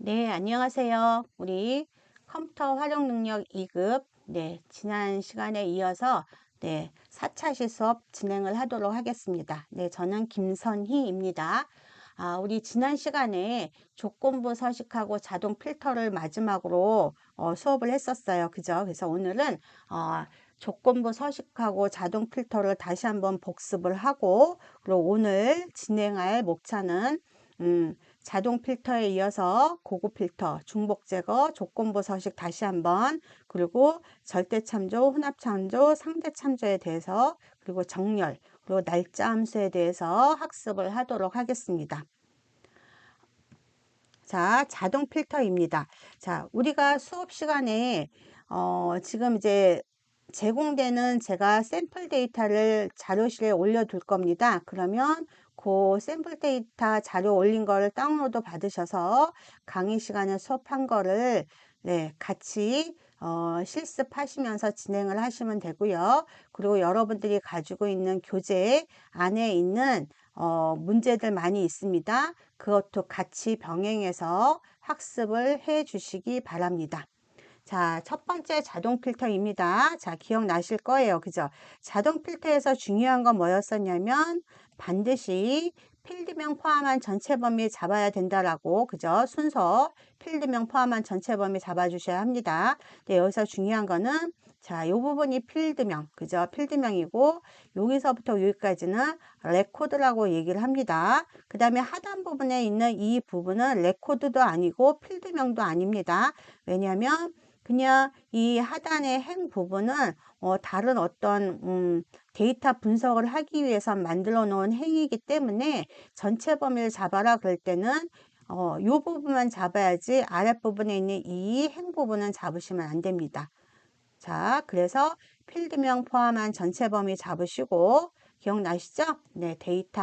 네, 안녕하세요. 우리 컴퓨터 활용 능력 2급, 지난 시간에 이어서, 4차 시수업 진행을 하도록 하겠습니다. 저는 김선희입니다. 우리 지난 시간에 조건부 서식하고 자동 필터를 마지막으로 수업을 했었어요. 그죠? 그래서 오늘은, 조건부 서식하고 자동 필터를 다시 한번 복습을 하고, 그리고 오늘 진행할 목차는, 자동 필터에 이어서 고급 필터, 중복 제거, 조건부 서식 다시 한번, 그리고 절대 참조, 혼합 참조, 상대 참조에 대해서, 그리고 정렬, 그리고 날짜 함수에 대해서 학습을 하도록 하겠습니다. 자, 자동 필터입니다. 자, 우리가 수업 시간에 지금 이제 제공되는 제가 샘플 데이터를 자료실에 올려둘 겁니다. 그러면 그 샘플 데이터 자료 올린 거를 다운로드 받으셔서 강의 시간에 수업한 거를 같이 실습하시면서 진행을 하시면 되고요. 그리고 여러분들이 가지고 있는 교재 안에 있는 문제들 많이 있습니다. 그것도 같이 병행해서 학습을 해 주시기 바랍니다. 자, 첫 번째 자동 필터입니다. 자, 기억나실 거예요. 그죠? 자동 필터에서 중요한 건 뭐였었냐면 반드시 필드명 포함한 전체 범위 잡아야 된다라고, 그죠? 순서 필드명 포함한 전체 범위 잡아주셔야 합니다. 여기서 중요한 거는 자, 이 부분이 필드명, 그죠? 필드명이고 여기서부터 여기까지는 레코드라고 얘기를 합니다. 그 다음에 하단 부분에 있는 이 부분은 레코드도 아니고 필드명도 아닙니다. 왜냐하면 그냥 이 하단의 행 부분은 다른 어떤 데이터 분석을 하기 위해서 만들어 놓은 행이기 때문에 전체 범위를 잡아라 그럴 때는 요 부분만 잡아야지 아랫부분에 있는 이 행 부분은 잡으시면 안 됩니다. 자, 그래서 필드명 포함한 전체 범위 잡으시고 기억나시죠? 네, 데이터,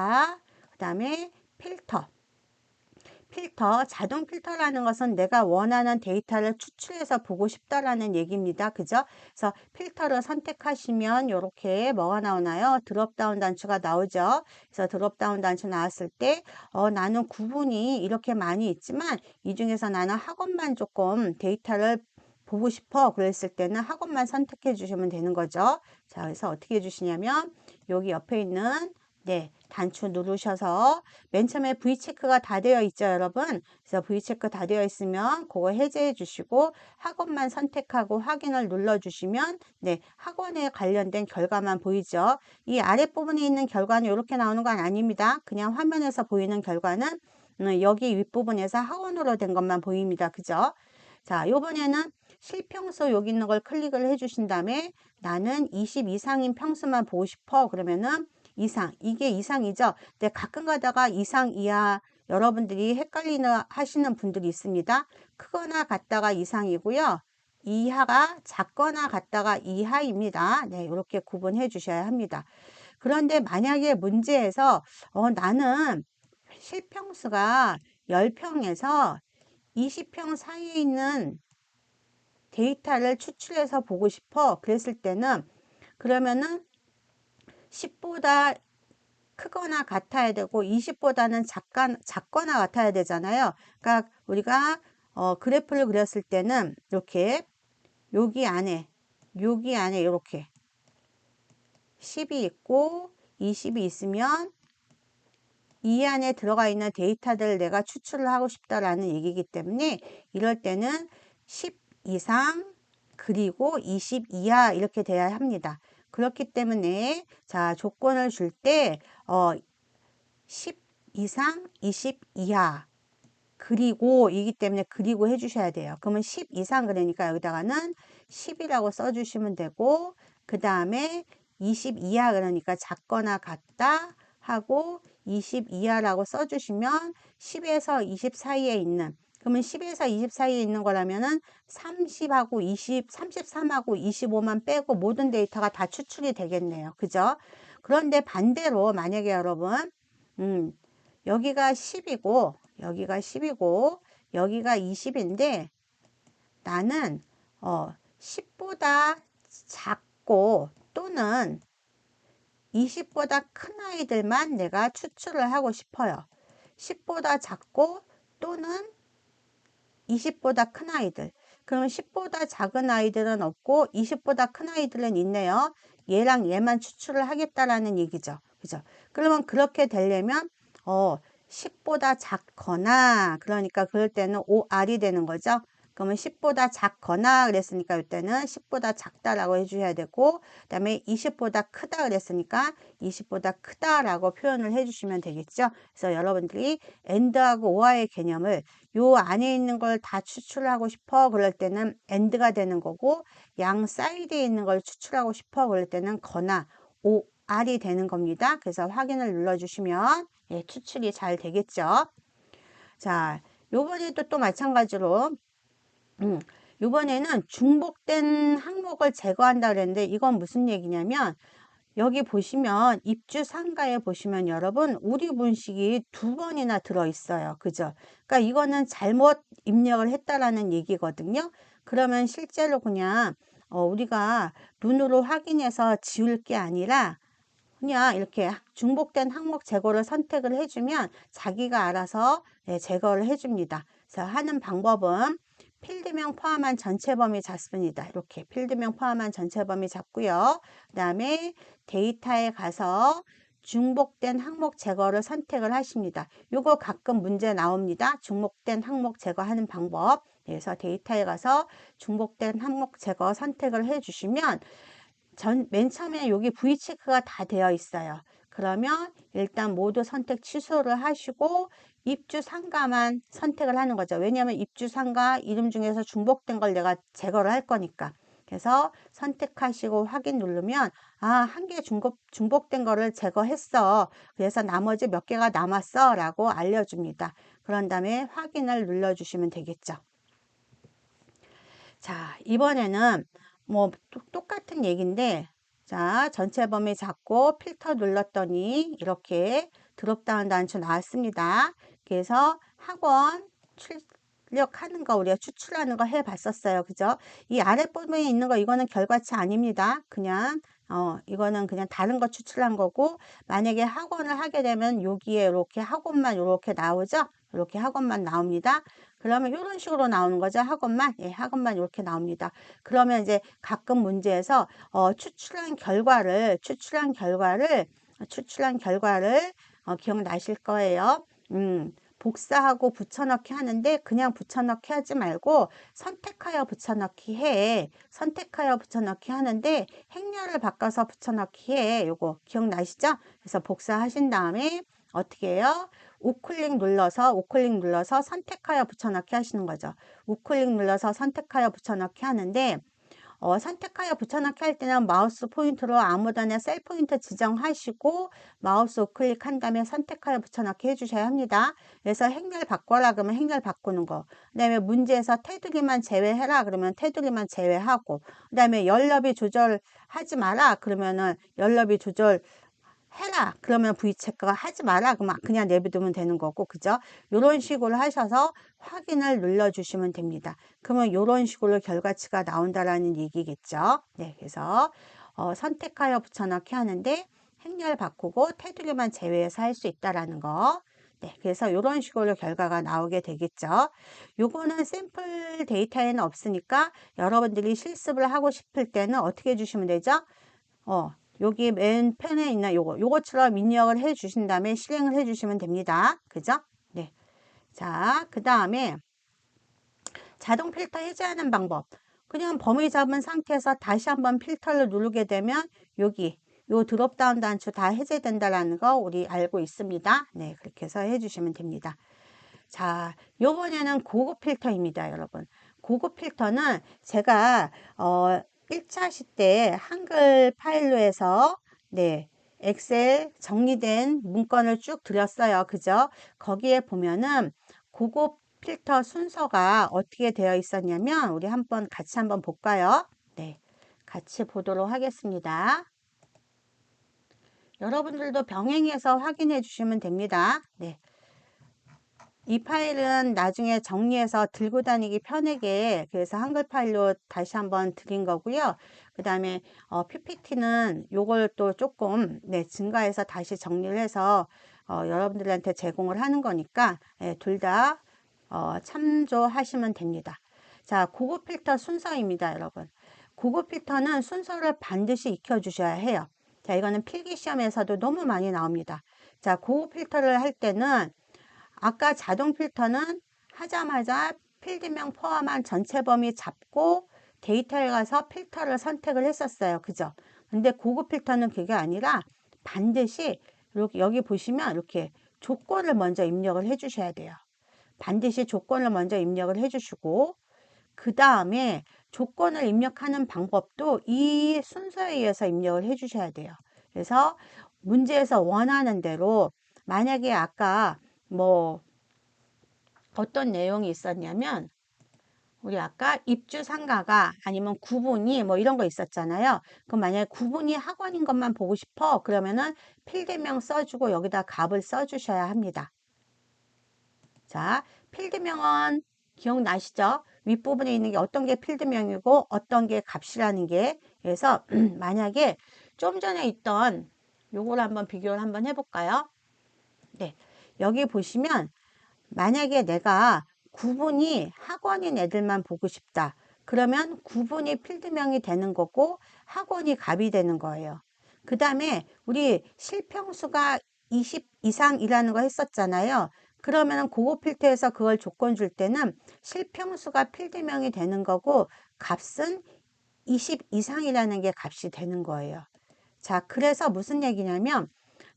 그 다음에 필터. 필터, 자동 필터라는 것은 내가 원하는 데이터를 추출해서 보고 싶다라는 얘기입니다. 그죠? 그래서 필터를 선택하시면 이렇게 뭐가 나오나요? 드롭다운 단추가 나오죠. 그래서 드롭다운 단추 나왔을 때 나는 구분이 이렇게 많이 있지만 이 중에서 나는 학원만 조금 데이터를 보고 싶어 그랬을 때는 학원만 선택해 주시면 되는 거죠. 자, 그래서 어떻게 해 주시냐면 여기 옆에 있는 단추 누르셔서 맨 처음에 V체크가 다 되어 있죠, 여러분. 그래서 V체크 다 되어 있으면 그거 해제해 주시고 학원만 선택하고 확인을 눌러 주시면 학원에 관련된 결과만 보이죠. 이 아랫부분에 있는 결과는 이렇게 나오는 건 아닙니다. 그냥 화면에서 보이는 결과는 여기 윗부분에서 학원으로 된 것만 보입니다. 그죠? 자, 요번에는 실평수 여기 있는 걸 클릭을 해 주신 다음에 나는 20 이상인 평수만 보고 싶어. 그러면은 이상, 이게 이상이죠. 근데 가끔 가다가 이상, 이하 여러분들이 헷갈리는 하시는 분들이 있습니다. 크거나 같다가 이상이고요. 이하가 작거나 같다가 이하입니다. 이렇게 구분해 주셔야 합니다. 그런데 만약에 문제에서 나는 실평수가 10평에서 20평 사이에 있는 데이터를 추출해서 보고 싶어. 그랬을 때는 그러면은 10보다 크거나 같아야 되고 20보다는 작거나 같아야 되잖아요. 그러니까 우리가 그래프를 그렸을 때는 이렇게 여기 안에 이렇게 10이 있고 20이 있으면 이 안에 들어가 있는 데이터들을 내가 추출을 하고 싶다라는 얘기이기 때문에 이럴 때는 10 이상 그리고 20 이하 이렇게 돼야 합니다. 그렇기 때문에 자 조건을 줄 때 10 이상 20 이하 그리고 이기 때문에 그리고 해주셔야 돼요. 그러면 10 이상 그러니까 여기다가는 10이라고 써주시면 되고 그 다음에 20 이하 그러니까 작거나 같다 하고 20 이하라고 써주시면 10에서 20 사이에 있는 그러면 10에서 20 사이에 있는 거라면은 30하고 20, 33하고 25만 빼고 모든 데이터가 다 추출이 되겠네요. 그죠? 그런데 반대로 만약에 여러분 여기가 10이고 여기가 10이고 여기가 20인데 나는 10보다 작고 또는 20보다 큰 아이들만 내가 추출을 하고 싶어요. 10보다 작고 또는 20보다 큰 아이들. 그럼 10보다 작은 아이들은 없고 20보다 큰 아이들은 있네요. 얘랑 얘만 추출을 하겠다라는 얘기죠. 그죠? 그러면 그렇게 되려면 10보다 작거나, 그러니까 그럴 때는 OR이 되는 거죠. 그러면 10보다 작거나 그랬으니까 이때는 10보다 작다라고 해주셔야 되고, 그 다음에 20보다 크다 그랬으니까 20보다 크다라고 표현을 해주시면 되겠죠. 그래서 여러분들이 AND하고 OR의 개념을 요 안에 있는 걸 다 추출하고 싶어 그럴 때는 AND가 되는 거고, 양 사이드에 있는 걸 추출하고 싶어 그럴 때는 거나 OR이 되는 겁니다. 그래서 확인을 눌러주시면 예, 추출이 잘 되겠죠. 자, 요번에도 또 마찬가지로 이번에는 중복된 항목을 제거한다 그랬는데, 이건 무슨 얘기냐면 여기 보시면 입주 상가에 보시면 여러분 오리분식이 2번이나 들어있어요. 그죠? 그러니까 이거는 잘못 입력을 했다라는 얘기거든요. 그러면 실제로 그냥 우리가 눈으로 확인해서 지울 게 아니라 그냥 이렇게 중복된 항목 제거를 선택을 해주면 자기가 알아서 제거를 해줍니다. 그래서 하는 방법은 필드명 포함한 전체 범위 잡습니다. 이렇게 필드명 포함한 전체 범위 잡고요. 그 다음에 데이터에 가서 중복된 항목 제거를 선택을 하십니다. 요거 가끔 문제 나옵니다. 중복된 항목 제거하는 방법. 그래서 데이터에 가서 중복된 항목 제거 선택을 해주시면 맨 처음에 여기 V체크가 다 되어 있어요. 그러면 일단 모두 선택 취소를 하시고 입주 상가만 선택을 하는 거죠. 왜냐하면 입주 상가 이름 중에서 중복된 걸 내가 제거를 할 거니까. 그래서 선택하시고 확인 누르면 한 개 중복된 거를 제거했어. 그래서 나머지 몇 개가 남았어 라고 알려줍니다. 그런 다음에 확인을 눌러주시면 되겠죠. 자, 이번에는 뭐 똑같은 얘기인데, 자, 전체 범위 잡고 필터 눌렀더니 이렇게 드롭다운 단추 나왔습니다. 그래서 학원 출력하는 거, 우리가 추출하는 거 해봤었어요. 그죠? 이 아랫부분에 있는 거, 이거는 결과치 아닙니다. 그냥 이거는 그냥 다른 거 추출한 거고, 만약에 학원을 하게 되면 여기에 이렇게 학원만 이렇게 나오죠? 이렇게 학원만 나옵니다. 그러면 이런 식으로 나오는 거죠. 학원만. 예, 학원만 이렇게 나옵니다. 그러면 이제 가끔 문제에서 추출한 결과를 기억나실 거예요. 복사하고 붙여넣기 하는데 그냥 붙여넣기 하지 말고 선택하여 붙여넣기 해. 선택하여 붙여넣기 하는데 행렬을 바꿔서 붙여넣기 해. 요거 기억나시죠? 그래서 복사하신 다음에 어떻게 해요? 우클릭 눌러서 선택하여 붙여넣기 하시는 거죠. 우클릭 눌러서 선택하여 붙여넣기 하는데 선택하여 붙여넣기 할 때는 마우스 포인트로 아무데나 셀 포인트 지정하시고 마우스 우클릭한 다음에 선택하여 붙여넣기 해주셔야 합니다. 그래서 행렬 바꿔라 그러면 행렬 바꾸는 거. 그 다음에 문제에서 테두리만 제외해라 그러면 테두리만 제외하고, 그 다음에 열너비 조절하지 마라 그러면은 열너비 조절 해라 그러면 V체크가 하지 마라 그러면 그냥 내비두면 되는 거고, 그죠? 요런 식으로 하셔서 확인을 눌러 주시면 됩니다. 그러면 요런 식으로 결과치가 나온다라는 얘기겠죠. 네, 그래서 선택하여 붙여넣기 하는데 행렬 바꾸고 테두리만 제외해서 할 수 있다라는 거. 네, 그래서 이런 식으로 결과가 나오게 되겠죠. 요거는 샘플 데이터에는 없으니까 여러분들이 실습을 하고 싶을 때는 어떻게 해주시면 되죠? 여기 맨 펜에 있는 요거처럼 입력을 해 주신 다음에 실행을 해 주시면 됩니다. 그죠? 네. 자, 그 다음에 자동 필터 해제하는 방법. 그냥 범위 잡은 상태에서 다시 한번 필터를 누르게 되면 여기 요 드롭다운 단추 다 해제된다라는 거 우리 알고 있습니다. 네, 그렇게 해서 해 주시면 됩니다. 자, 요번에는 고급 필터입니다, 여러분. 고급 필터는 제가 1차 시때 한글 파일로 해서 네, 엑셀 정리된 문건을 쭉 드렸어요. 그죠? 거기에 보면은 고급 필터 순서가 어떻게 되어 있었냐면 우리 같이 한번 볼까요? 네, 같이 보도록 하겠습니다. 여러분들도 병행해서 확인해 주시면 됩니다. 네. 이 파일은 나중에 정리해서 들고 다니기 편하게 그래서 한글 파일로 다시 한번 드린 거고요. 그 다음에 PPT는 요걸 또 조금 증가해서 다시 정리를 해서 여러분들한테 제공을 하는 거니까 둘 다 참조하시면 됩니다. 자, 고급 필터 순서입니다, 여러분. 고급 필터는 순서를 반드시 익혀주셔야 해요. 자, 이거는 필기시험에서도 너무 많이 나옵니다. 자, 고급 필터를 할 때는 아까 자동 필터는 하자마자 필드명 포함한 전체 범위 잡고 데이터에 가서 필터를 선택을 했었어요. 그죠? 근데 고급 필터는 그게 아니라 반드시 이렇게 여기 보시면 이렇게 조건을 먼저 입력을 해 주셔야 돼요. 반드시 조건을 먼저 입력을 해 주시고 그 다음에 조건을 입력하는 방법도 이 순서에 의해서 입력을 해 주셔야 돼요. 그래서 문제에서 원하는 대로 만약에 아까 뭐 어떤 내용이 있었냐면 우리 아까 입주 상가가 아니면 구분이 뭐 이런 거 있었잖아요. 그럼 만약에 구분이 학원인 것만 보고 싶어 그러면은 필드명 써주고 여기다 값을 써주셔야 합니다. 자, 필드명은 기억나시죠? 윗부분에 있는 게 어떤 게 필드명이고 어떤 게 값이라는 게. 그래서 만약에 좀 전에 있던 요걸 한번 비교를 한번 해볼까요? 네, 여기 보시면 만약에 내가 구분이 학원인 애들만 보고 싶다. 그러면 구분이 필드명이 되는 거고 학원이 값이 되는 거예요. 그 다음에 우리 실평수가 20 이상이라는 거 했었잖아요. 그러면 고급 필터에서 그걸 조건 줄 때는 실평수가 필드명이 되는 거고 값은 20 이상이라는 게 값이 되는 거예요. 자, 그래서 무슨 얘기냐면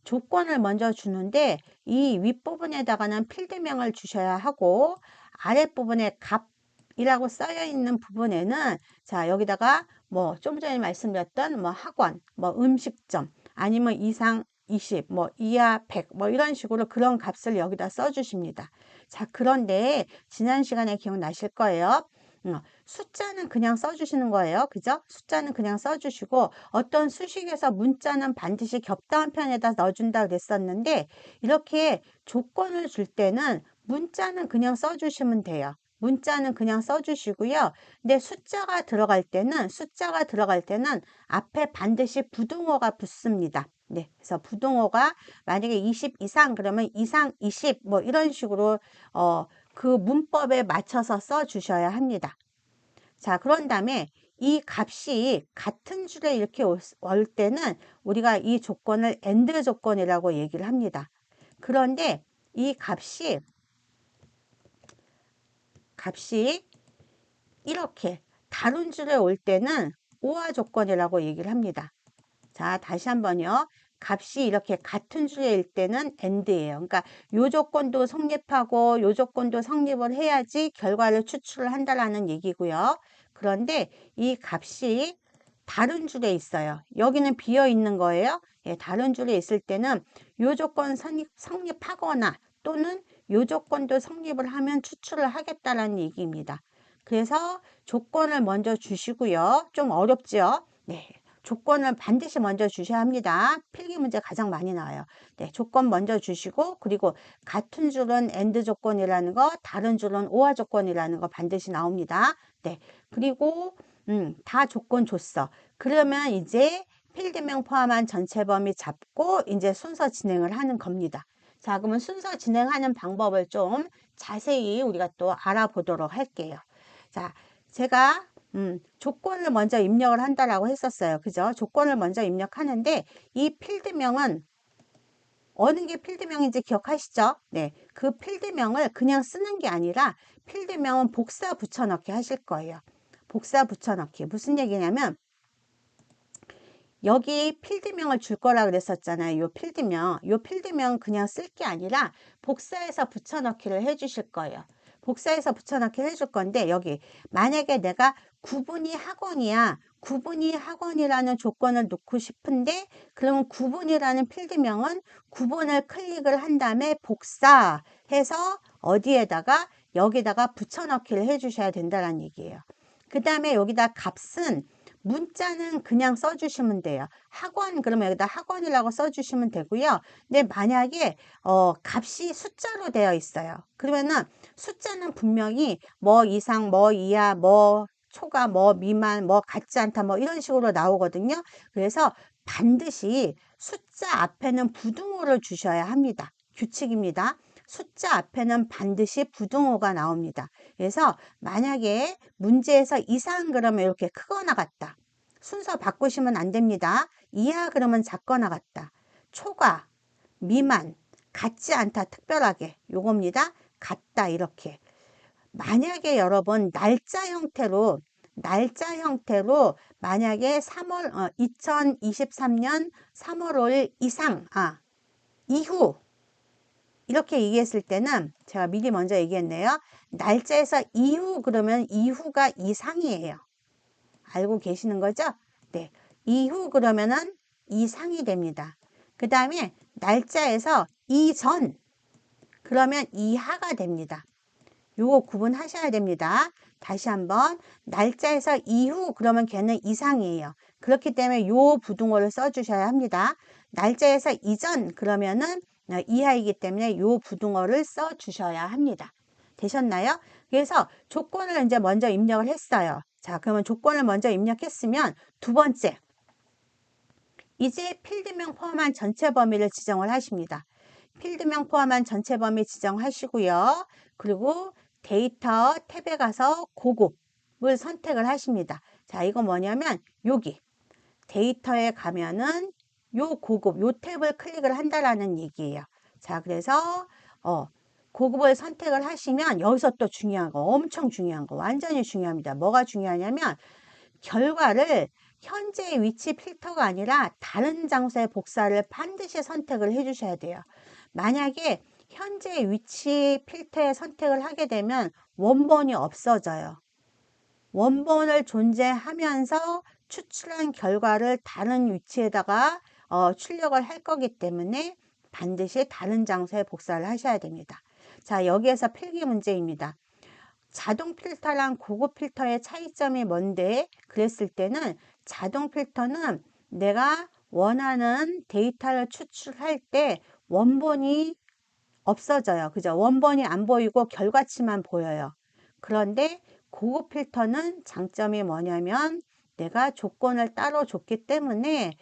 조건을 먼저 주는데 이 윗부분에다가는 필드명을 주셔야 하고 아랫부분에 값이라고 쌓여 있는 부분에는 자, 여기다가 뭐 좀 전에 말씀드렸던 뭐 학원, 뭐 음식점 아니면 이상 20, 뭐 이하 100, 뭐 이런 식으로 그런 값을 여기다 써주십니다. 자, 그런데 지난 시간에 기억나실 거예요. 숫자는 그냥 써주시는 거예요. 그죠? 숫자는 그냥 써주시고 어떤 수식에서 문자는 반드시 겹다운 편에다 넣어준다 그랬었는데 이렇게 조건을 줄 때는 문자는 그냥 써주시면 돼요. 문자는 그냥 써주시고요. 근데 숫자가 들어갈 때는 앞에 반드시 부등호가 붙습니다. 네, 그래서 부등호가 만약에 20 이상 그러면 이상 20 뭐 이런 식으로 그 문법에 맞춰서 써 주셔야 합니다. 자, 그런 다음에 이 값이 같은 줄에 이렇게 올 때는 우리가 이 조건을 AND 조건이라고 얘기를 합니다. 그런데 이 값이 이렇게 다른 줄에 올 때는 OR 조건이라고 얘기를 합니다. 자, 다시 한번요. 값이 이렇게 같은 줄일 때는 AND예요. 그러니까 요 조건도 성립하고 요 조건도 성립을 해야지 결과를 추출을 한다라는 얘기고요. 그런데 이 값이 다른 줄에 있어요. 여기는 비어 있는 거예요. 예, 다른 줄에 있을 때는 요 조건 성립하거나 또는 요 조건도 성립을 하면 추출을 하겠다라는 얘기입니다. 그래서 조건을 먼저 주시고요. 좀 어렵죠? 네. 조건을 반드시 먼저 주셔야 합니다. 필기 문제 가장 많이 나와요. 네, 조건 먼저 주시고 그리고 같은 줄은 AND 조건이라는 거, 다른 줄은 OR 조건이라는 거 반드시 나옵니다. 네, 그리고 다 조건 줬어. 그러면 이제 필드명 포함한 전체 범위 잡고 이제 순서 진행을 하는 겁니다. 자, 그러면 순서 진행하는 방법을 좀 자세히 우리가 또 알아보도록 할게요. 자, 제가 조건을 먼저 입력을 한다라고 했었어요. 그죠? 조건을 먼저 입력하는데 이 필드명은 어느 게 필드명인지 기억하시죠? 네, 그 필드명을 그냥 쓰는 게 아니라 필드명은 복사 붙여넣기 하실 거예요. 복사 붙여넣기. 무슨 얘기냐면 여기 필드명을 줄 거라 그랬었잖아요. 요 필드명 그냥 쓸 게 아니라 복사해서 붙여넣기를 해 주실 거예요. 복사해서 붙여넣기 해줄 건데 여기 만약에 내가 구분이 학원이야. 구분이 학원이라는 조건을 넣고 싶은데 그러면 구분이라는 필드명은 구분을 클릭을 한 다음에 복사해서 어디에다가 여기다가 붙여넣기를 해 주셔야 된다는 얘기예요. 그 다음에 여기다 값은 문자는 그냥 써주시면 돼요. 학원 그러면 여기다 학원이라고 써주시면 되고요. 근데 만약에 값이 숫자로 되어 있어요. 그러면은 숫자는 분명히 뭐 이상, 뭐 이하, 뭐 초과, 뭐 미만, 뭐 같지 않다, 뭐 이런 식으로 나오거든요. 그래서 반드시 숫자 앞에는 부등호를 주셔야 합니다. 규칙입니다. 숫자 앞에는 반드시 부등호가 나옵니다. 그래서 만약에 문제에서 이상 그러면 이렇게 크거나 같다. 순서 바꾸시면 안 됩니다. 이하 그러면 작거나 같다. 초과, 미만, 같지 않다, 특별하게 요겁니다. 같다 이렇게. 만약에 여러분 날짜 형태로 만약에 2023년 3월 5일 이상 이후 이렇게 얘기했을 때는 제가 미리 먼저 얘기했네요. 날짜에서 이후 그러면 이후가 이상이에요. 알고 계시는 거죠? 네. 이후 그러면은 이상이 됩니다. 그 다음에 날짜에서 이전 그러면 이하가 됩니다. 요거 구분하셔야 됩니다. 다시 한번 날짜에서 이후 그러면 걔는 이상이에요. 그렇기 때문에 요 부등호를 써주셔야 합니다. 날짜에서 이전 그러면은 이하이기 때문에 요 부등호를 써주셔야 합니다. 되셨나요? 그래서 조건을 이제 먼저 입력을 했어요. 자, 그러면 조건을 먼저 입력했으면 두 번째, 이제 필드명 포함한 전체 범위를 지정을 하십니다. 필드명 포함한 전체 범위 지정하시고요. 그리고 데이터 탭에 가서 고급을 선택을 하십니다. 자, 이거 뭐냐면 여기 데이터에 가면은 요 고급, 요 탭을 클릭을 한다라는 얘기예요. 자, 그래서 고급을 선택을 하시면 여기서 또 중요한 거, 엄청 중요한 거, 완전히 중요합니다. 뭐가 중요하냐면 결과를 현재 위치 필터가 아니라 다른 장소에 복사를 반드시 선택을 해 주셔야 돼요. 만약에 현재 위치 필터에 선택을 하게 되면 원본이 없어져요. 원본을 존재하면서 추출한 결과를 다른 위치에다가 출력을 할 거기 때문에 반드시 다른 장소에 복사를 하셔야 됩니다. 자, 여기에서 필기 문제입니다. 자동 필터랑 고급 필터의 차이점이 뭔데? 그랬을 때는 자동 필터는 내가 원하는 데이터를 추출할 때 원본이 없어져요. 그죠? 원본이 안 보이고 결과치만 보여요. 그런데 고급 필터는 장점이 뭐냐면 내가 조건을 따로 줬기 때문에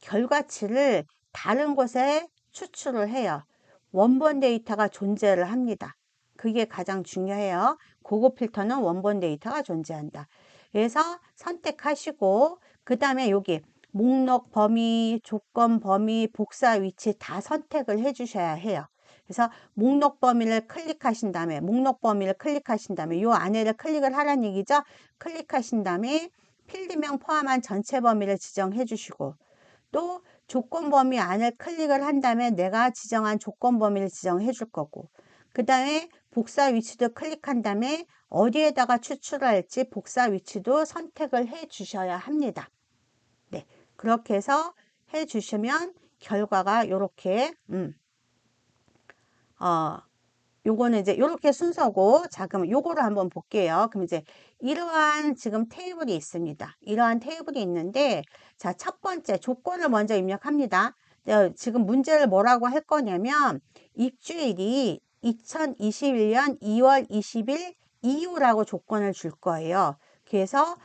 결과치를 다른 곳에 추출을 해요. 원본 데이터가 존재를 합니다. 그게 가장 중요해요. 고급 필터는 원본 데이터가 존재한다. 그래서 선택하시고 그 다음에 여기 목록 범위, 조건 범위, 복사 위치 다 선택을 해 주셔야 해요. 그래서 목록 범위를 클릭하신 다음에 이 안에를 클릭을 하라는 얘기죠. 클릭하신 다음에 필드명 포함한 전체 범위를 지정해 주시고 또 조건 범위 안을 클릭을 한 다음에 내가 지정한 조건 범위를 지정해 줄 거고 그 다음에 복사 위치도 클릭한 다음에 어디에다가 추출할지 복사 위치도 선택을 해 주셔야 합니다. 네, 그렇게 해서 해 주시면 결과가 요렇게 요거는 이제 요렇게 순서고, 자, 그럼 요거를 한번 볼게요. 그럼 이제 이러한 지금 테이블이 있습니다. 이러한 테이블이 있는데, 자, 첫 번째 조건을 먼저 입력합니다. 지금 문제를 뭐라고 할 거냐면, 입주일이 2021년 2월 20일 이후라고 조건을 줄 거예요. 그래서,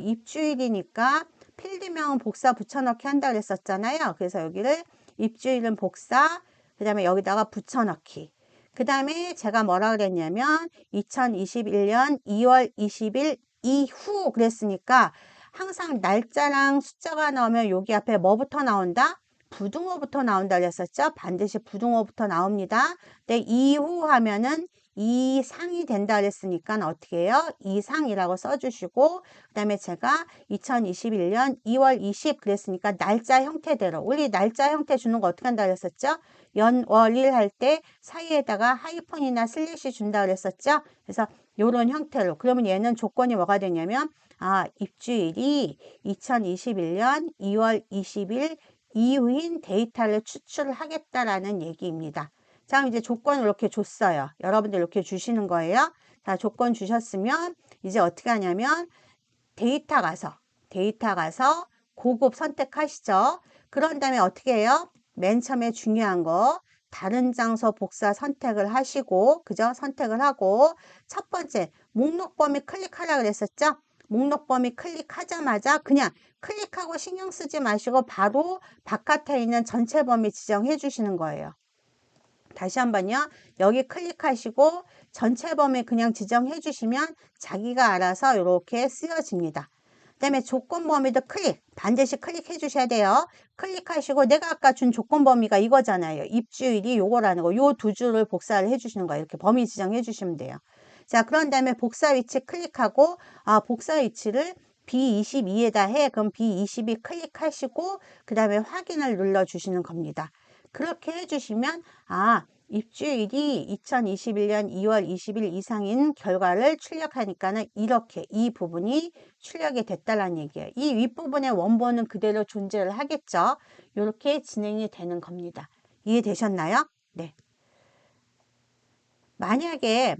입주일이니까 필드명은 복사 붙여넣기 한다 그랬었잖아요. 그래서 여기를 입주일은 복사, 그 다음에 여기다가 붙여넣기. 그 다음에 제가 뭐라 그랬냐면 2021년 2월 20일 이후 그랬으니까 항상 날짜랑 숫자가 나오면 여기 앞에 뭐부터 나온다? 부등호부터 나온다 그랬었죠? 반드시 부등호부터 나옵니다. 근데 이후 하면은 이상이 된다 그랬으니까 어떻게 해요? 이상이라고 써주시고 그 다음에 제가 2021년 2월 20 그랬으니까 날짜 형태대로 우리 날짜 형태 주는 거 어떻게 한다 그랬었죠? 연월일 할 때 사이에다가 하이픈이나 슬래시 준다 그랬었죠? 그래서 요런 형태로 그러면 얘는 조건이 뭐가 되냐면 입주일이 2021년 2월 20일 이후인 데이터를 추출을 하겠다라는 얘기입니다. 자, 이제 조건을 이렇게 줬어요. 여러분들 이렇게 주시는 거예요. 자, 조건 주셨으면 이제 어떻게 하냐면 데이터 가서 고급 선택하시죠. 그런 다음에 어떻게 해요? 맨 처음에 중요한 거 다른 장소 복사 선택을 하시고 그죠? 선택을 하고 첫 번째 목록 범위 클릭하라 그랬었죠? 목록 범위 클릭하자마자 그냥 클릭하고 신경 쓰지 마시고 바로 바깥에 있는 전체 범위 지정해 주시는 거예요. 다시 한번요. 여기 클릭하시고 전체 범위 그냥 지정해 주시면 자기가 알아서 이렇게 쓰여집니다. 그 다음에 조건 범위도 클릭, 반드시 클릭해 주셔야 돼요. 클릭하시고 내가 아까 준 조건 범위가 이거잖아요. 입주일이 요거라는 거, 요 두 줄을 복사를 해 주시는 거예요. 이렇게 범위 지정해 주시면 돼요. 자, 그런 다음에 복사 위치 클릭하고, 복사 위치를 B22에다 해. 그럼 B22 클릭하시고, 그 다음에 확인을 눌러 주시는 겁니다. 그렇게 해주시면, 입주일이 2021년 2월 20일 이상인 결과를 출력하니까는 이렇게 이 부분이 출력이 됐다는 얘기예요. 이 윗부분의 원본은 그대로 존재를 하겠죠. 이렇게 진행이 되는 겁니다. 이해되셨나요? 네. 만약에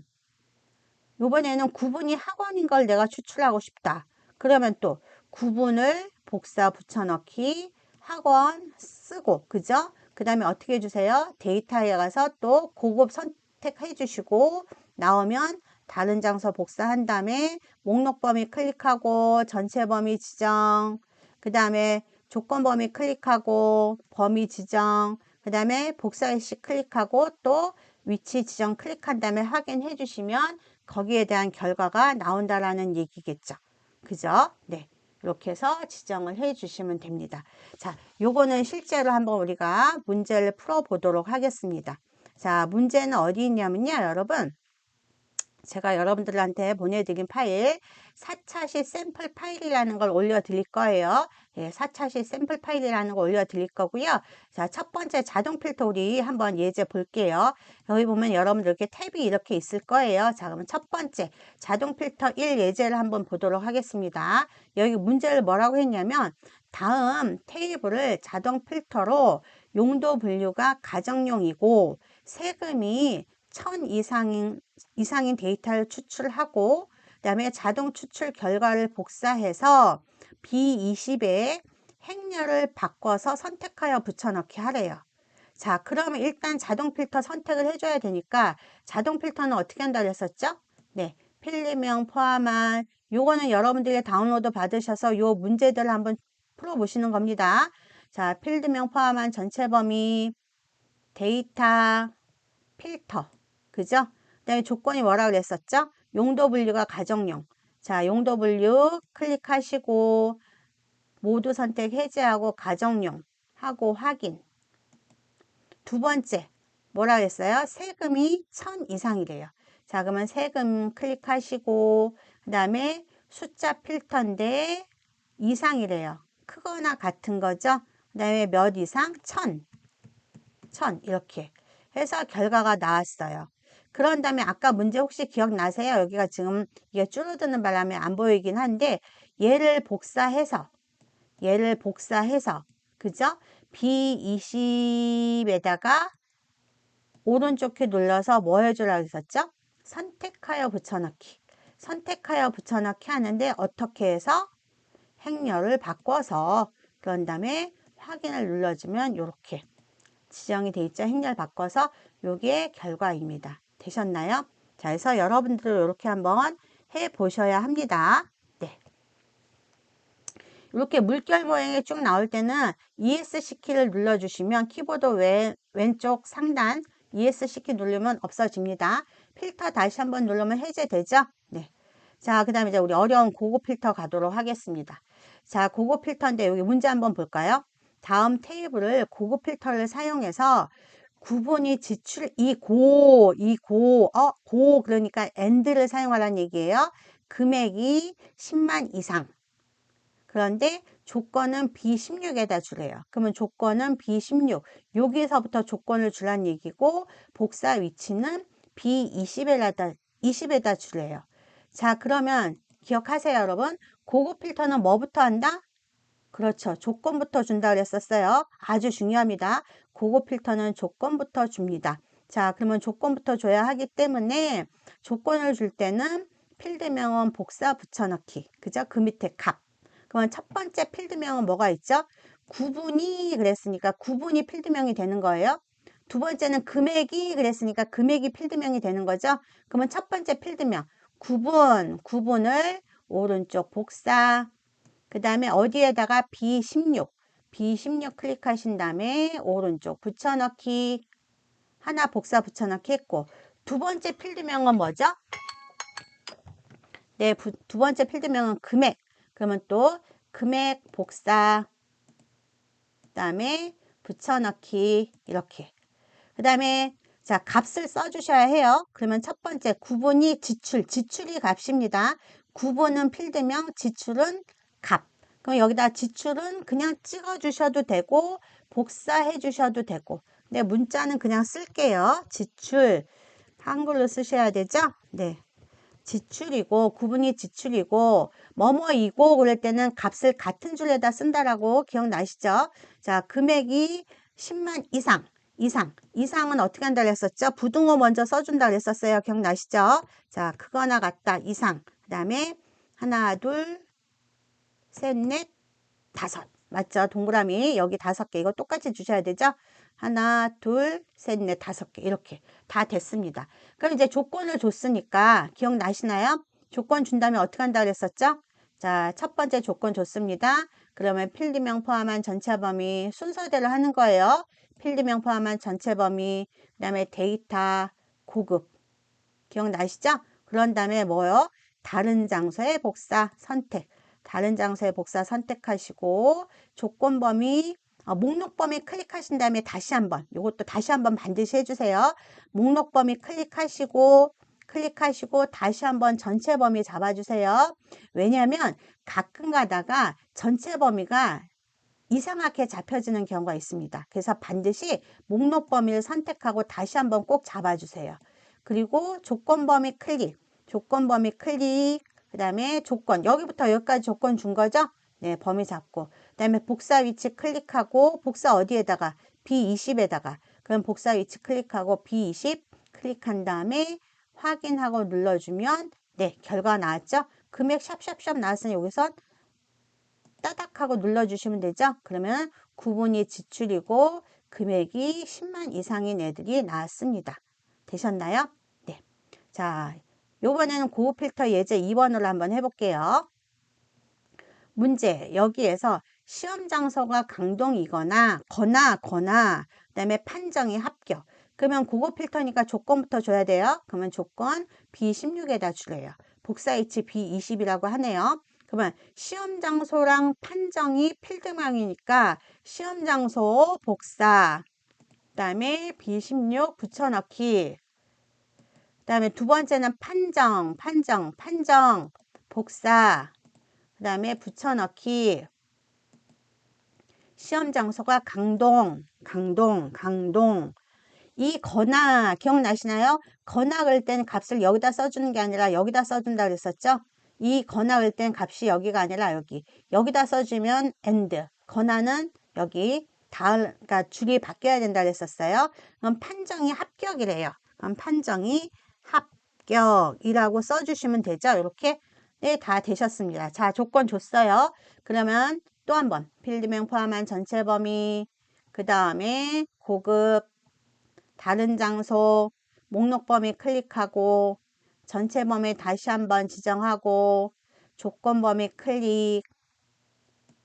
이번에는 구분이 학원인 걸 내가 추출하고 싶다. 그러면 또 구분을 복사 붙여넣기 학원 쓰고, 그죠? 그 다음에 어떻게 해주세요? 데이터에 가서 또 고급 선택해 주시고 나오면 다른 장소 복사한 다음에 목록 범위 클릭하고 전체 범위 지정, 그 다음에 조건 범위 클릭하고 범위 지정, 그 다음에 복사 일시 클릭하고 또 위치 지정 클릭한 다음에 확인해 주시면 거기에 대한 결과가 나온다라는 얘기겠죠. 그죠? 네. 이렇게 해서 지정을 해 주시면 됩니다. 자, 요거는 실제로 한번 우리가 문제를 풀어 보도록 하겠습니다. 자, 문제는 어디 있냐면요, 여러분. 제가 여러분들한테 보내드린 파일 4차시 샘플 파일이라는 걸 올려드릴 거예요. 예, 4차시 샘플 파일이라는 걸 올려드릴 거고요. 자, 첫 번째 자동 필터 우리 한번 예제 볼게요. 여기 보면 여러분들 이렇게 탭이 이렇게 있을 거예요. 자, 그러면 첫 번째 자동 필터 1 예제를 한번 보도록 하겠습니다. 여기 문제를 뭐라고 했냐면 다음 테이블을 자동 필터로 용도 분류가 가정용이고 세금이 1000 이상인 데이터를 추출하고 그다음에 자동 추출 결과를 복사해서 B20에 행렬을 바꿔서 선택하여 붙여넣기 하래요. 자, 그러면 일단 자동 필터 선택을 해줘야 되니까 자동 필터는 어떻게 한다고 했었죠? 네, 필름명 포함한 요거는 여러분들이 다운로드 받으셔서 요 문제들을 한번 풀어보시는 겁니다. 자, 필드명 포함한 전체 범위, 데이터, 필터, 그죠? 그 다음에 조건이 뭐라 그랬었죠? 용도 분류가 가정용. 자, 용도 분류 클릭하시고 모두 선택 해제하고 가정용 하고 확인. 두 번째 뭐라 그랬어요? 세금이 1000 이상이래요. 자, 그러면 세금 클릭하시고 그 다음에 숫자 필터인데 이상이래요. 크거나 같은 거죠. 그 다음에 몇 이상? 1000 이렇게 해서 결과가 나왔어요. 그런 다음에 아까 문제 혹시 기억나세요? 여기가 지금 이게 줄어드는 바람에 안 보이긴 한데 얘를 복사해서 그죠? B20에다가 오른쪽 키 눌러서 뭐 해주라고 했었죠? 선택하여 붙여넣기. 선택하여 붙여넣기 하는데 어떻게 해서 행렬을 바꿔서 그런 다음에 확인을 눌러주면 이렇게 지정이 돼 있죠. 행렬 바꿔서 요게 결과입니다. 되셨나요? 자, 그래서 여러분들 이렇게 한번 해 보셔야 합니다. 네. 이렇게 물결 모양이 쭉 나올 때는 ESC 키를 눌러주시면 키보드 왼쪽 상단 ESC 키 누르면 없어집니다. 필터 다시 한번 누르면 해제되죠? 네. 자, 그 다음에 이제 우리 어려운 고급 필터 가도록 하겠습니다. 자, 고급 필터인데 여기 문제 한번 볼까요? 다음 테이블을 고급 필터를 사용해서 구분이 지출 고 그러니까 AND를 사용하라는 얘기예요. 금액이 10만 이상. 그런데 조건은 B16에다 주래요. 그러면 조건은 B16. 여기서부터 조건을 주란 얘기고 복사 위치는 B20에다 주래요. 자, 그러면 기억하세요, 여러분. 고급 필터는 뭐부터 한다? 그렇죠. 조건부터 준다 그랬었어요. 아주 중요합니다. 고급 필터는 조건부터 줍니다. 자, 그러면 조건부터 줘야 하기 때문에 조건을 줄 때는 필드명은 복사 붙여넣기. 그죠? 그 밑에 값. 그러면 첫 번째 필드명은 뭐가 있죠? 구분이 그랬으니까 구분이 필드명이 되는 거예요. 두 번째는 금액이 그랬으니까 금액이 필드명이 되는 거죠. 그러면 첫 번째 필드명 구분을 오른쪽 복사 그 다음에 어디에다가 B16 클릭하신 다음에 오른쪽 붙여넣기 하나 복사 붙여넣기 했고, 두 번째 필드명은 뭐죠? 네, 두 번째 필드명은 금액. 그러면 또 금액 복사, 그 다음에 붙여넣기 이렇게. 그 다음에 자, 값을 써주셔야 해요. 그러면 첫 번째 구분이 지출이 값입니다. 구분은 필드명, 지출은 값. 그럼 여기다 지출은 그냥 찍어 주셔도 되고 복사해 주셔도 되고, 근데 문자는 그냥 쓸게요. 지출 한글로 쓰셔야 되죠? 네. 지출이고, 구분이 지출이고 뭐뭐이고 그럴 때는 값을 같은 줄에다 쓴다라고 기억나시죠? 자, 금액이 10만 이상은 어떻게 한다 그랬었죠? 부등호 먼저 써준다 그랬었어요. 기억나시죠? 자, 크거나 같다 이상. 그 다음에 하나 둘 셋 넷 다섯. 맞죠? 동그라미 여기 5개 이거 똑같이 주셔야 되죠? 하나 둘 셋 넷 5개 이렇게 다 됐습니다. 그럼 이제 조건을 줬으니까 기억나시나요? 조건 준 다음에 어떻게 한다 그랬었죠? 자, 첫 번째 조건 줬습니다. 그러면 필드명 포함한 전체 범위 순서대로 하는 거예요. 필드명 포함한 전체 범위, 그 다음에 데이터, 고급. 기억나시죠? 그런 다음에 뭐요? 다른 장소의 복사 선택. 다른 장소의 복사 선택하시고, 조건 범위, 목록 범위 클릭하신 다음에 다시 한번, 이것도 다시 한번 반드시 해주세요. 목록 범위 클릭하시고 다시 한번 전체 범위 잡아주세요. 왜냐하면 가끔 가다가 전체 범위가 이상하게 잡혀지는 경우가 있습니다. 그래서 반드시 목록 범위를 선택하고 다시 한번 꼭 잡아주세요. 그리고 조건 범위 클릭, 그 다음에 조건, 여기부터 여기까지 조건 준 거죠? 네, 범위 잡고, 그 다음에 복사 위치 클릭하고, 복사 어디에다가? B20에다가. 그럼 복사 위치 클릭하고 B20 클릭한 다음에 확인하고 눌러주면, 네, 결과 나왔죠? 금액 샵샵샵 나왔으니 여기서 따닥 하고 눌러주시면 되죠. 그러면 구분이 지출이고 금액이 10만 이상인 애들이 나왔습니다. 되셨나요? 네. 자, 요번에는 고급 필터 예제 2번으로 한번 해볼게요. 문제, 여기에서 시험 장소가 강동이거나 그 다음에 판정이 합격. 그러면 고급 필터니까 조건부터 줘야 돼요. 그러면 조건 B16에다 주래요. 복사 위치 B20이라고 하네요. 그러면 시험 장소랑 판정이 필드명이니까 시험 장소 복사, 그 다음에 B16 붙여넣기, 그 다음에 두 번째는 판정 복사, 그 다음에 붙여넣기. 시험 장소가 강동. 이 거나 기억나시나요? 거나 그럴 때는 값을 여기다 써주는 게 아니라 여기다 써준다 그랬었죠? 이 거나 그럴 때는 값이 여기가 아니라 여기다 써주면 and, 거나는 여기 다음, 그러니까 줄이 바뀌어야 된다 그랬었어요. 그럼 판정이 합격이래요. 그럼 판정이 합격이라고 써주시면 되죠. 이렇게. 네, 다 되셨습니다. 자, 조건 줬어요. 그러면 또 한 번 필드명 포함한 전체 범위, 그 다음에 고급, 다른 장소, 목록 범위 클릭하고 전체 범위 다시 한번 지정하고 조건 범위 클릭,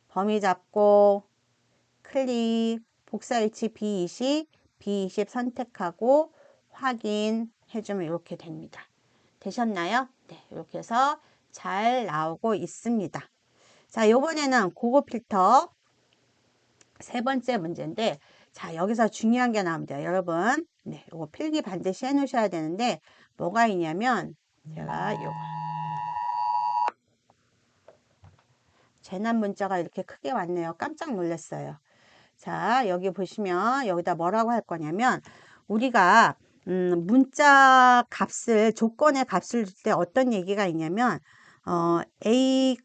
범위 잡고 클릭, 복사 위치 B20 선택하고 확인해주면 이렇게 됩니다. 되셨나요? 네, 이렇게 해서 잘 나오고 있습니다. 자, 요번에는 고급 필터 세 번째 문제인데, 자, 여기서 중요한 게 나옵니다. 여러분, 네, 요거 필기 반드시 해 놓으셔야 되는데, 뭐가 있냐면, 제가 요거, 재난 문자가 이렇게 크게 왔네요. 깜짝 놀랐어요. 자, 여기 보시면, 여기다 뭐라고 할 거냐면, 우리가, 문자 값을, 조건의 값을 줄 때 어떤 얘기가 있냐면, A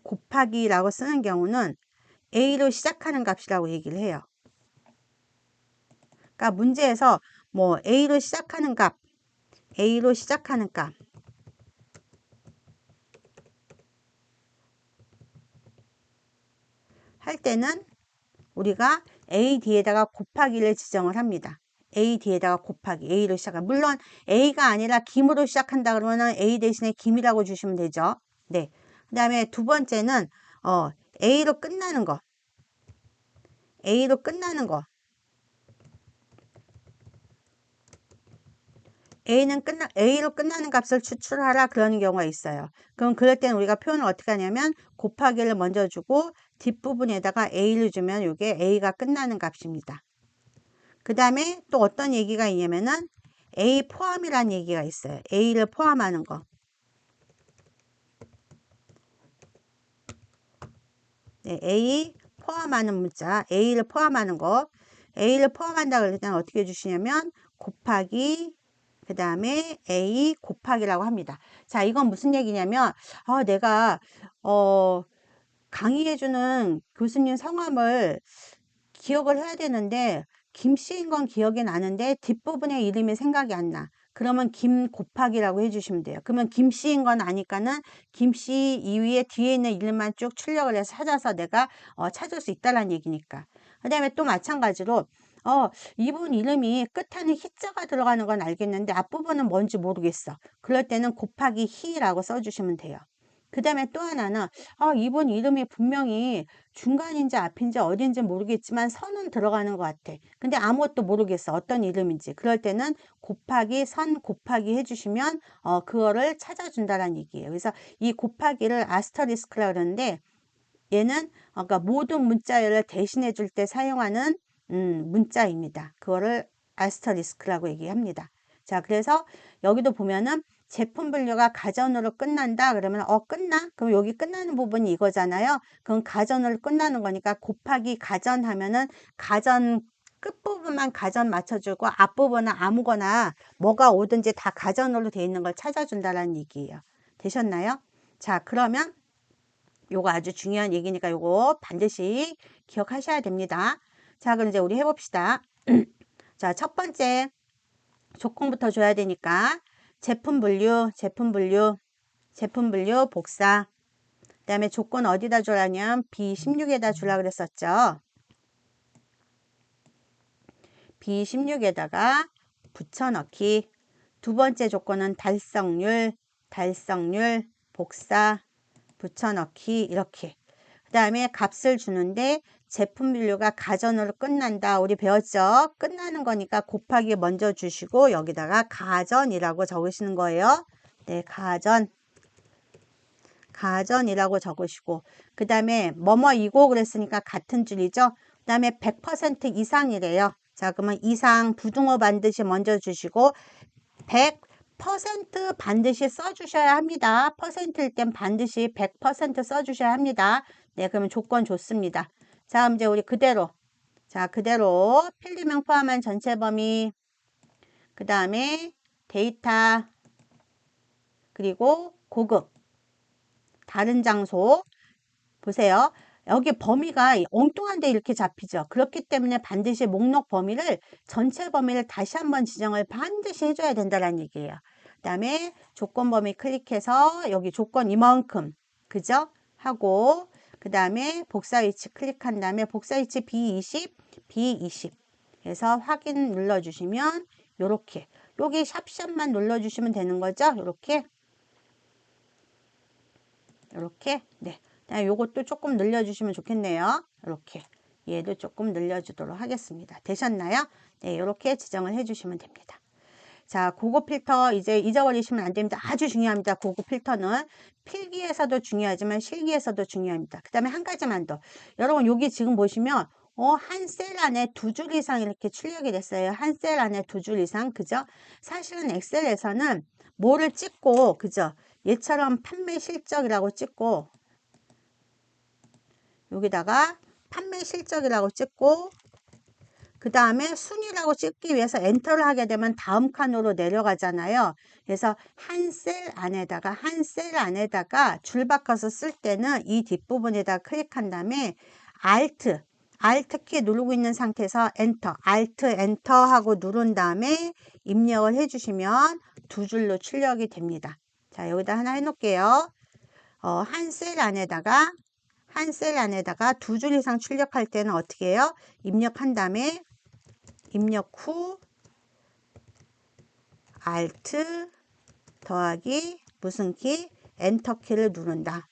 곱하기라고 쓰는 경우는 A로 시작하는 값이라고 얘기를 해요. 그러니까 문제에서 뭐 A로 시작하는 값 할 때는 우리가 A 뒤에다가 곱하기를 지정을 합니다. A 뒤에다가 곱하기, A로 시작한. 물론 A가 아니라 김으로 시작한다 그러면 A 대신에 김이라고 주시면 되죠. 네. 그 다음에 두 번째는 A로 끝나는 거. A로 끝나는 거. A로 끝나는 값을 추출하라 그러는 경우가 있어요. 그럼 그럴 때는 우리가 표현을 어떻게 하냐면 곱하기를 먼저 주고 뒷부분에다가 A를 주면 이게 A가 끝나는 값입니다. 그 다음에 또 어떤 얘기가 있냐면은 A 포함이라는 얘기가 있어요. A를 포함하는 거. 네, A 포함하는 문자, A를 포함하는 거. A를 포함한다 그럴 때는 어떻게 해주시냐면 곱하기 그 다음에 A 곱하기라고 합니다. 자, 이건 무슨 얘기냐면 내가 강의해주는 교수님 성함을 기억을 해야 되는데 김씨인 건 기억이 나는데 뒷부분의 이름이 생각이 안 나. 그러면 김 곱하기라고 해주시면 돼요. 그러면 김씨인 건 아니까는 김씨 이위에 뒤에 있는 이름만 쭉 출력을 해서 찾아서 내가 찾을 수 있다는 얘기니까. 그 다음에 또 마찬가지로 이분 이름이 끝에는 희자가 들어가는 건 알겠는데 앞부분은 뭔지 모르겠어. 그럴 때는 곱하기 희라고 써주시면 돼요. 그 다음에 또 하나는 이분 이름이 분명히 중간인지 앞인지 어딘지 모르겠지만 선은 들어가는 것 같아. 근데 아무것도 모르겠어. 어떤 이름인지. 그럴 때는 곱하기 선 곱하기 해주시면 그거를 찾아준다는 얘기예요. 그래서 이 곱하기를 아스터리스크라 그러는데 얘는 그러니까 모든 문자열을 대신해 줄 때 사용하는 문자입니다. 그거를 아스터리스크라고 얘기합니다. 자, 그래서 여기도 보면은 제품 분류가 가전으로 끝난다 그러면 끝나? 그럼 여기 끝나는 부분이 이거잖아요. 그럼 가전으로 끝나는 거니까 곱하기 가전 하면은 가전 끝부분만 가전 맞춰주고 앞부분은 아무거나 뭐가 오든지 다 가전으로 돼 있는 걸 찾아준다는 얘기예요. 되셨나요? 자, 그러면 요거 아주 중요한 얘기니까 요거 반드시 기억하셔야 됩니다. 자, 그럼 이제 우리 해봅시다. 자, 첫 번째 조건부터 줘야 되니까 제품 분류, 복사. 그 다음에 조건 어디다 주라면 B16에다 주라 그랬었죠. B16에다가 붙여넣기. 두 번째 조건은 달성률, 복사, 붙여넣기 이렇게. 그 다음에 값을 주는데 제품 분류가 가전으로 끝난다. 우리 배웠죠? 끝나는 거니까 곱하기 먼저 주시고 여기다가 가전이라고 적으시는 거예요. 네, 가전이라고 적으시고 그 다음에 뭐뭐이고 그랬으니까 같은 줄이죠. 그 다음에 100% 이상이래요. 자, 그러면 이상 부등호 반드시 먼저 주시고 100% 반드시 써주셔야 합니다. 퍼센트일 땐 반드시 100% 써주셔야 합니다. 네, 그러면 조건 좋습니다. 자, 그럼 이제 우리 그대로 필름명 포함한 전체 범위 그 다음에 데이터 그리고 고급 다른 장소 보세요. 여기 범위가 엉뚱한데 이렇게 잡히죠. 그렇기 때문에 반드시 목록 범위를 전체 범위를 다시 한번 지정을 반드시 해줘야 된다는 얘기예요. 그 다음에 조건 범위 클릭해서 여기 조건 이만큼 그죠? 하고 그 다음에 복사 위치 클릭한 다음에 복사 위치 B20 해서 확인 눌러주시면 요렇게 여기 샵샵만 눌러주시면 되는 거죠. 요렇게 네. 요것도 조금 늘려주시면 좋겠네요. 이렇게 얘도 조금 늘려주도록 하겠습니다. 되셨나요? 네, 이렇게 지정을 해주시면 됩니다. 자, 고급 필터 이제 잊어버리시면 안 됩니다. 아주 중요합니다. 고급 필터는 필기에서도 중요하지만 실기에서도 중요합니다. 그 다음에 한 가지만 더. 여러분 여기 지금 보시면 한 셀 안에 두 줄 이상 이렇게 출력이 됐어요. 한 셀 안에 두 줄 이상 그죠? 사실은 엑셀에서는 뭐를 찍고 그죠? 얘처럼 판매 실적이라고 찍고 여기다가 판매 실적이라고 찍고 그 다음에 순위라고 찍기 위해서 엔터를 하게 되면 다음 칸으로 내려가잖아요. 그래서 한 셀 안에다가 줄 바꿔서 쓸 때는 이 뒷부분에다 클릭한 다음에 Alt 키 누르고 있는 상태에서 엔터 하고 누른 다음에 입력을 해주시면 두 줄로 출력이 됩니다. 자, 여기다 하나 해놓을게요. 한 셀 안에다가 두 줄 이상 출력할 때는 어떻게 해요? 입력한 다음에 입력 후 Alt 더하기 무슨 키? 엔터 키를 누른다.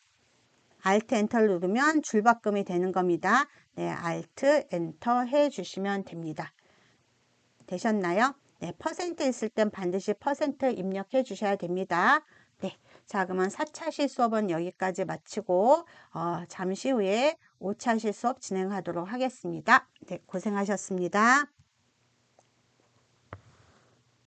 Alt 엔터를 누르면 줄바꿈이 되는 겁니다. 네, Alt 엔터 해 주시면 됩니다. 되셨나요? 네, 퍼센트 있을 땐 반드시 퍼센트 입력해 주셔야 됩니다. 네, 자, 그러면 4차시 수업은 여기까지 마치고 잠시 후에 5차시 수업 진행하도록 하겠습니다. 네, 고생하셨습니다.